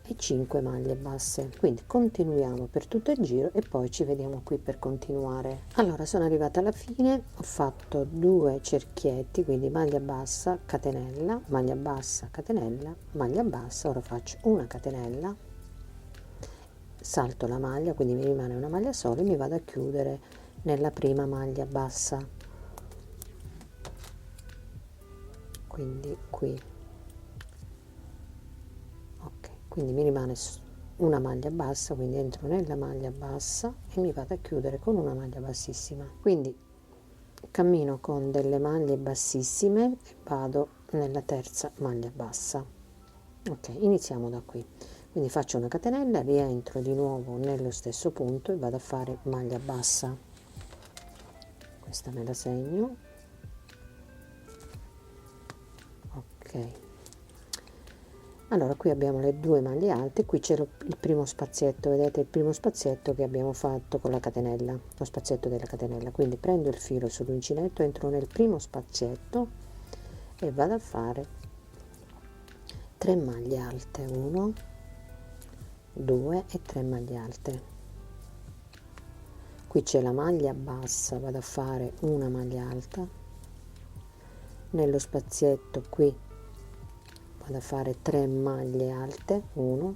S1: e 5 maglie basse. Quindi continuiamo per tutto il giro e poi ci vediamo qui per continuare. Allora, sono arrivata alla fine, ho fatto 2 cerchietti, quindi maglia bassa, catenella, maglia bassa, catenella, maglia bassa. Ora faccio una catenella, salto la maglia, quindi mi rimane una maglia sola e mi vado a chiudere nella prima maglia bassa, quindi qui. quindi mi rimane una maglia bassa, quindi entro nella maglia bassa e mi vado a chiudere con una maglia bassissima. Quindi cammino con delle maglie bassissime e vado nella terza maglia bassa. Ok, iniziamo da qui, quindi faccio una catenella, rientro di nuovo nello stesso punto e vado a fare maglia bassa. Questa me la segno. Ok, allora qui abbiamo le due maglie alte, qui c'è il primo spazietto, vedete il primo spazietto che abbiamo fatto con la catenella, lo spazietto della catenella, quindi prendo il filo sull'uncinetto, entro nel primo spazietto e vado a fare 3 maglie alte, 1 2 e 3 maglie alte. Qui c'è la maglia bassa, vado a fare una maglia alta, nello spazietto qui vado a fare 3 maglie alte, 1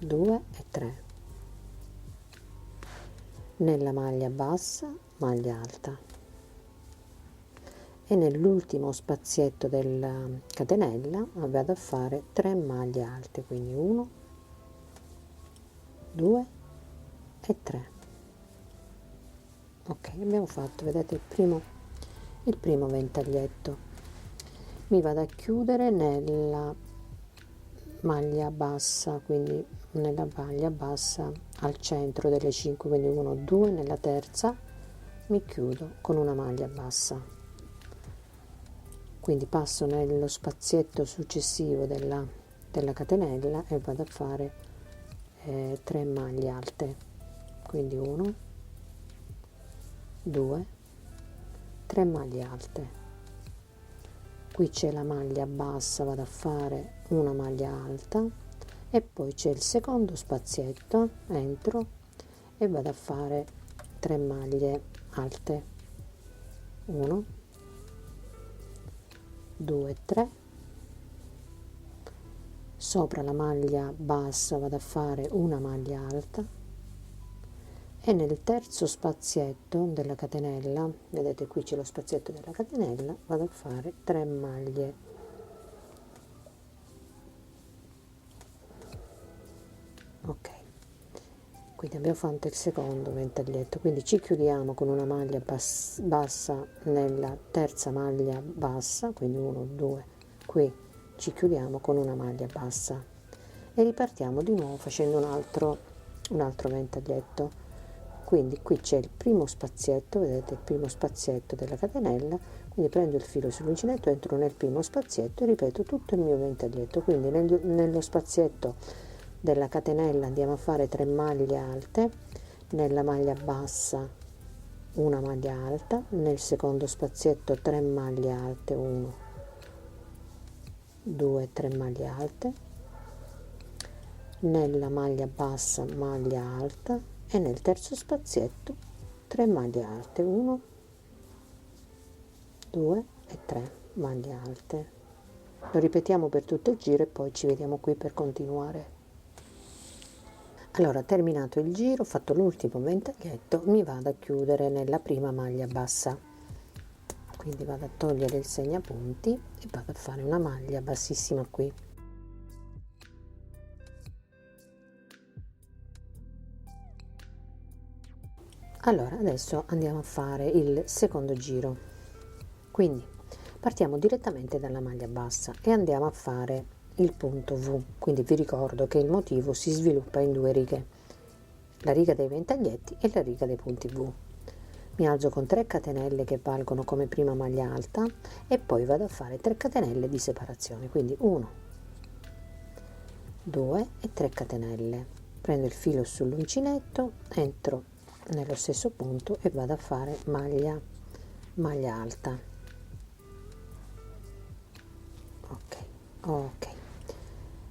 S1: 2 e 3, nella maglia bassa maglia alta e nell'ultimo spazietto della catenella vado a fare 3 maglie alte, quindi 1 2 e 3. Ok, abbiamo fatto, vedete il primo ventaglietto. Mi vado a chiudere nella maglia bassa, quindi nella maglia bassa al centro delle 5, quindi 1 2, nella terza mi chiudo con una maglia bassa, quindi passo nello spazietto successivo della catenella e vado a fare 3 maglie alte, quindi 1 2 3 maglie alte. Qui c'è la maglia bassa, vado a fare una maglia alta e poi c'è il secondo spazietto, entro e vado a fare 3 maglie alte, 1 2 3, sopra la maglia bassa vado a fare una maglia alta e nel terzo spazietto della catenella, vedete qui c'è lo spazietto della catenella, vado a fare 3 maglie, ok, quindi abbiamo fatto il secondo ventaglietto, quindi ci chiudiamo con una maglia bassa nella terza maglia bassa, quindi 1 2, qui ci chiudiamo con una maglia bassa e ripartiamo di nuovo facendo un altro ventaglietto. Quindi qui c'è il primo spazietto, vedete il primo spazietto della catenella, quindi prendo il filo sull'uncinetto, entro nel primo spazietto e ripeto tutto il mio ventaglietto, quindi nello spazietto della catenella andiamo a fare 3 maglie alte, nella maglia bassa una maglia alta, nel secondo spazietto 3 maglie alte, 1 2 3 maglie alte, nella maglia bassa maglia alta e nel terzo spazietto 3 maglie alte, 1 2 e 3 maglie alte. Lo ripetiamo per tutto il giro e poi ci vediamo qui per continuare. Allora, terminato il giro, ho fatto l'ultimo ventaglietto, mi vado a chiudere nella prima maglia bassa, quindi vado a togliere il segnapunti e vado a fare una maglia bassissima qui. Allora adesso andiamo a fare il secondo giro, quindi partiamo direttamente dalla maglia bassa e andiamo a fare il punto V, quindi vi ricordo che il motivo si sviluppa in 2 righe, la riga dei ventaglietti e la riga dei punti V. Mi alzo con 3 catenelle che valgono come prima maglia alta e poi vado a fare 3 catenelle di separazione, quindi 1 2 e 3 catenelle, prendo il filo sull'uncinetto, entro nello stesso punto e vado a fare maglia alta, ok,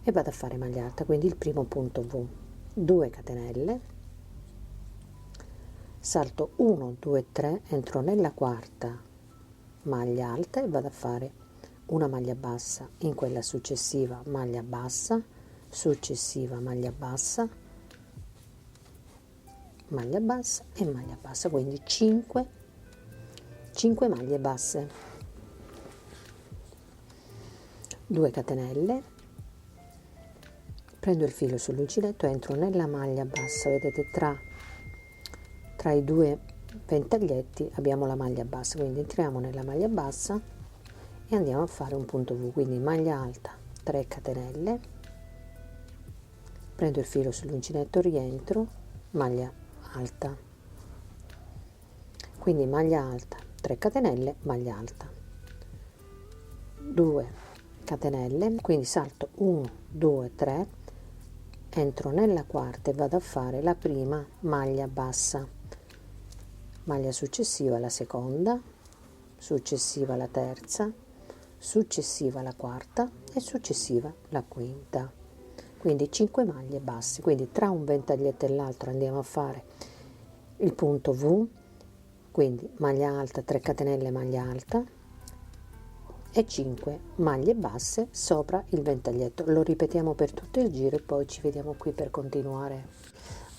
S1: e vado a fare maglia alta, quindi il primo punto V, 2 catenelle, salto 1 2 3, entro nella quarta maglia alta e vado a fare una maglia bassa, in quella successiva maglia bassa, successiva maglia bassa e maglia bassa, quindi 5 maglie basse. 2 catenelle, prendo il filo sull'uncinetto, entro nella maglia bassa, vedete tra i due ventaglietti abbiamo la maglia bassa, quindi entriamo nella maglia bassa e andiamo a fare un punto V, quindi maglia alta, 3 catenelle, prendo il filo sull'uncinetto, rientro, maglia alta, quindi maglia alta, 3 catenelle, maglia alta, 2 catenelle, quindi salto 1 2 3, entro nella quarta e vado a fare la prima maglia bassa, maglia successiva la seconda, successiva la terza, successiva la quarta e successiva la quinta, quindi 5 maglie basse. Quindi tra un ventaglietto e l'altro andiamo a fare il punto V, quindi maglia alta, 3 catenelle, maglia alta e 5 maglie basse sopra il ventaglietto. Lo ripetiamo per tutto il giro e poi ci vediamo qui per continuare.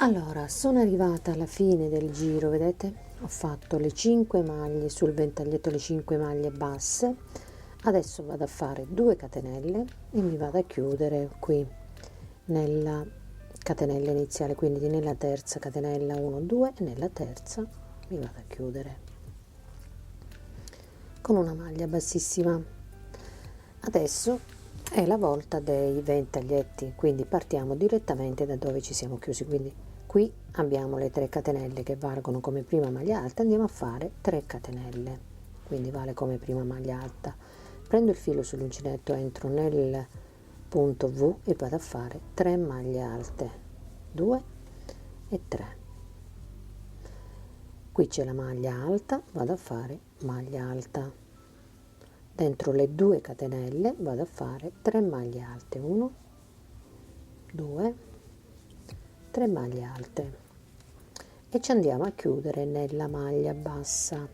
S1: Allora, sono arrivata alla fine del giro, vedete? Ho fatto le 5 maglie sul ventaglietto, le 5 maglie basse. Adesso vado a fare 2 catenelle e mi vado a chiudere qui nella catenella iniziale, quindi nella terza catenella 1 2 e nella terza mi vado a chiudere con una maglia bassissima. Adesso è la volta dei ventaglietti, quindi partiamo direttamente da dove ci siamo chiusi, quindi qui abbiamo le 3 catenelle che valgono come prima maglia alta, andiamo a fare 3 catenelle, quindi vale come prima maglia alta, prendo il filo sull'uncinetto, entro nel punto V e vado a fare 3 maglie alte, 2 e 3. Qui c'è la maglia alta, vado a fare maglia alta, dentro le 2 catenelle vado a fare 3 maglie alte, 1 2 3 maglie alte e ci andiamo a chiudere nella maglia bassa,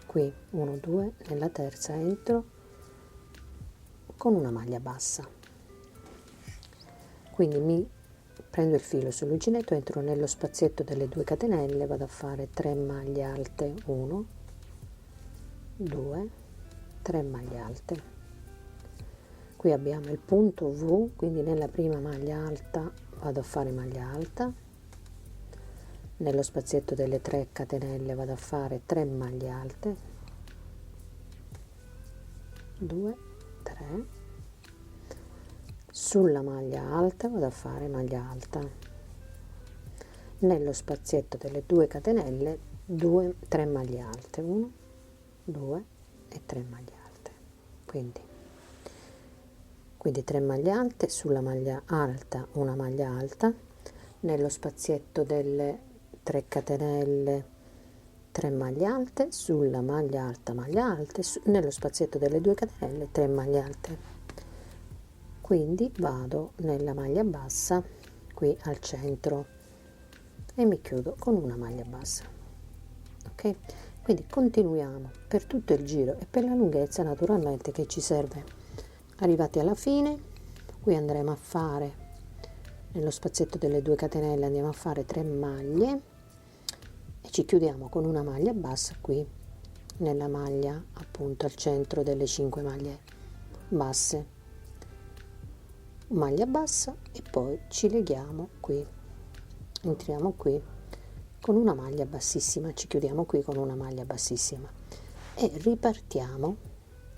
S1: qui 1 2, nella terza entro con una maglia bassa, quindi mi prendo il filo sull'uncinetto, entro nello spazietto delle 2 catenelle, vado a fare 3 maglie alte, 1 2 3 maglie alte. Qui abbiamo il punto V, quindi nella prima maglia alta vado a fare maglia alta, nello spazietto delle 3 catenelle vado a fare 3 maglie alte, 2 3, sulla maglia alta vado a fare maglia alta, nello spazietto delle 2 catenelle 3 maglie alte, 1 2 e 3 maglie alte, quindi 3 maglie alte, sulla maglia alta una maglia alta, nello spazietto delle 3 catenelle 3 maglie alte, sulla maglia alta maglia alte, nello spazietto delle 2 catenelle 3 maglie alte, quindi vado nella maglia bassa qui al centro e mi chiudo con una maglia bassa, ok? Quindi continuiamo per tutto il giro e per la lunghezza naturalmente che ci serve. Arrivati alla fine, qui andremo a fare nello spazietto delle 2 catenelle, andiamo a fare 3 maglie e ci chiudiamo con una maglia bassa qui nella maglia appunto al centro delle 5 maglie basse, maglia bassa e poi ci leghiamo qui, entriamo qui con una maglia bassissima, ci chiudiamo qui con una maglia bassissima e ripartiamo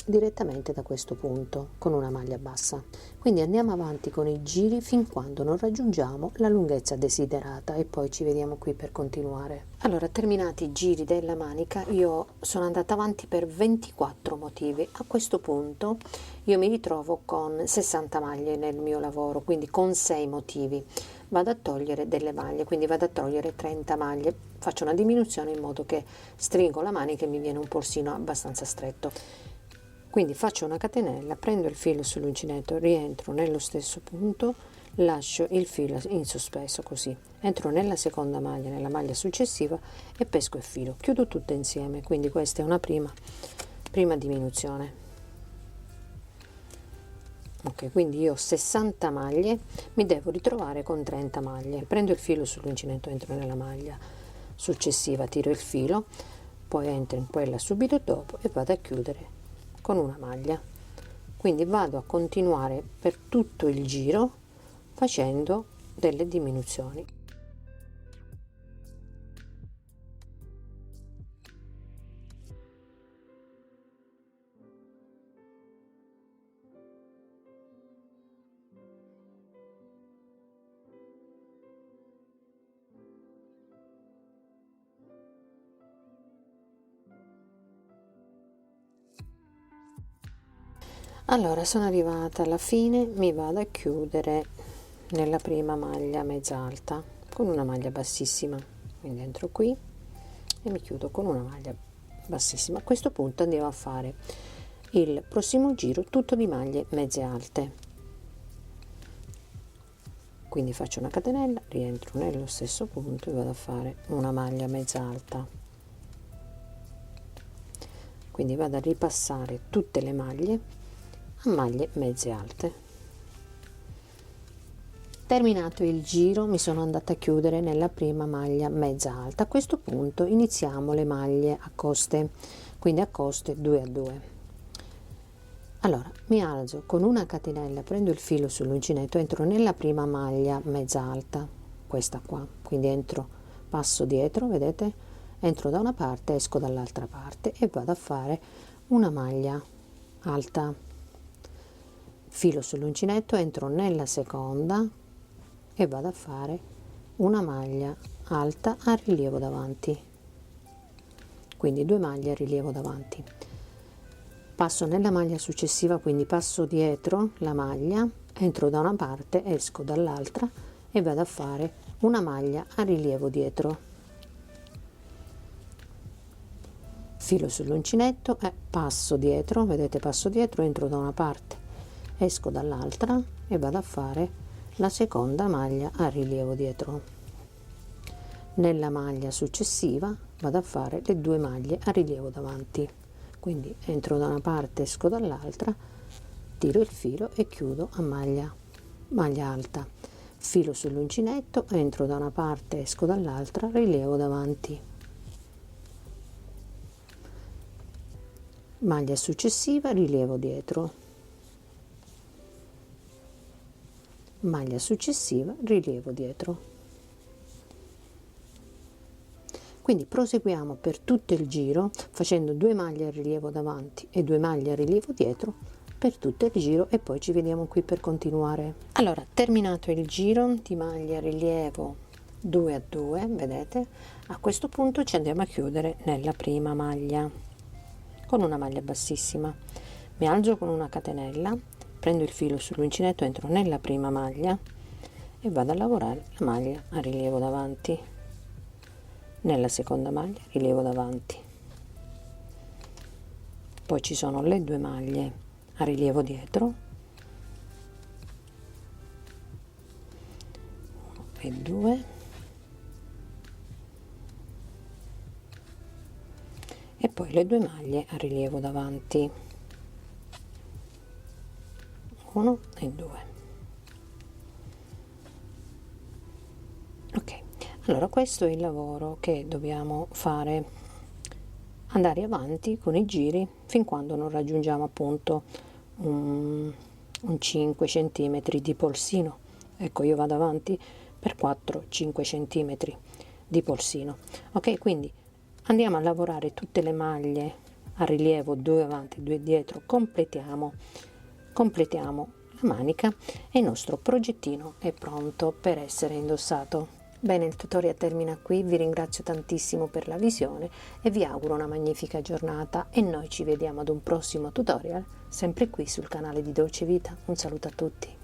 S1: direttamente da questo punto con una maglia bassa. Quindi andiamo avanti con i giri fin quando non raggiungiamo la lunghezza desiderata e poi ci vediamo qui per continuare. Allora, terminati i giri della manica, io sono andata avanti per 24 motivi. A questo punto io mi ritrovo con 60 maglie nel mio lavoro, quindi con 6 motivi. Vado a togliere delle maglie, quindi vado a togliere 30 maglie, faccio una diminuzione in modo che stringo la manica e mi viene un polsino abbastanza stretto. Quindi faccio una catenella, prendo il filo sull'uncinetto, rientro nello stesso punto, lascio il filo in sospeso così, entro nella seconda maglia, nella maglia successiva e pesco il filo, chiudo tutte insieme, quindi questa è una prima diminuzione. Ok, quindi io ho 60 maglie, mi devo ritrovare con 30 maglie, prendo il filo sull'uncinetto, entro nella maglia successiva, tiro il filo, poi entro in quella subito dopo e vado a chiudere con una maglia, quindi vado a continuare per tutto il giro facendo delle diminuzioni. Allora, sono arrivata alla fine, mi vado a chiudere nella prima maglia mezza alta con una maglia bassissima, quindi entro qui e mi chiudo con una maglia bassissima. A questo punto andiamo a fare il prossimo giro tutto di maglie mezze alte, quindi faccio una catenella, rientro nello stesso punto e vado a fare una maglia mezza alta, quindi vado a ripassare tutte le maglie a maglie mezze alte. Terminato il giro mi sono andata a chiudere nella prima maglia mezza alta. A questo punto iniziamo le maglie a coste, quindi a coste 2 a 2. Allora mi alzo con una catenella, prendo il filo sull'uncinetto, entro nella prima maglia mezza alta, questa qua, quindi entro, passo dietro, vedete, entro da una parte, esco dall'altra parte e vado a fare una maglia alta, filo sull'uncinetto, entro nella seconda e vado a fare una maglia alta a rilievo davanti, quindi 2 maglie a rilievo davanti, passo nella maglia successiva, quindi passo dietro la maglia, entro da una parte, esco dall'altra e vado a fare una maglia a rilievo dietro, filo sull'uncinetto e passo dietro, vedete, passo dietro, entro da una parte, esco dall'altra e vado a fare la seconda maglia a rilievo dietro. Nella maglia successiva vado a fare le 2 maglie a rilievo davanti, quindi entro da una parte, esco dall'altra, tiro il filo e chiudo a maglia alta, filo sull'uncinetto, entro da una parte, esco dall'altra, rilievo davanti, maglia successiva, rilievo dietro, maglia successiva, rilievo dietro. Quindi proseguiamo per tutto il giro facendo 2 maglie a rilievo davanti e 2 maglie a rilievo dietro per tutto il giro e poi ci vediamo qui per continuare. Allora, terminato il giro di maglie a rilievo 2 a 2, vedete, a questo punto ci andiamo a chiudere nella prima maglia con una maglia bassissima. Mi alzo con una catenella, prendo il filo sull'uncinetto, entro nella prima maglia e vado a lavorare la maglia a rilievo davanti, nella seconda maglia rilievo davanti, poi ci sono le 2 maglie a rilievo dietro, 1 e 2 e poi le 2 maglie a rilievo davanti, 1 e 2. Ok, allora questo è il lavoro che dobbiamo fare, andare avanti con i giri fin quando non raggiungiamo appunto un 5 centimetri di polsino. Ecco, io vado avanti per 4-5 centimetri di polsino. Ok, quindi andiamo a lavorare tutte le maglie a rilievo, 2 avanti, 2 dietro, completiamo la manica e il nostro progettino è pronto per essere indossato. Bene, il tutorial termina qui, vi ringrazio tantissimo per la visione e vi auguro una magnifica giornata e noi ci vediamo ad un prossimo tutorial sempre qui sul canale di Dolce Vita. Un saluto a tutti.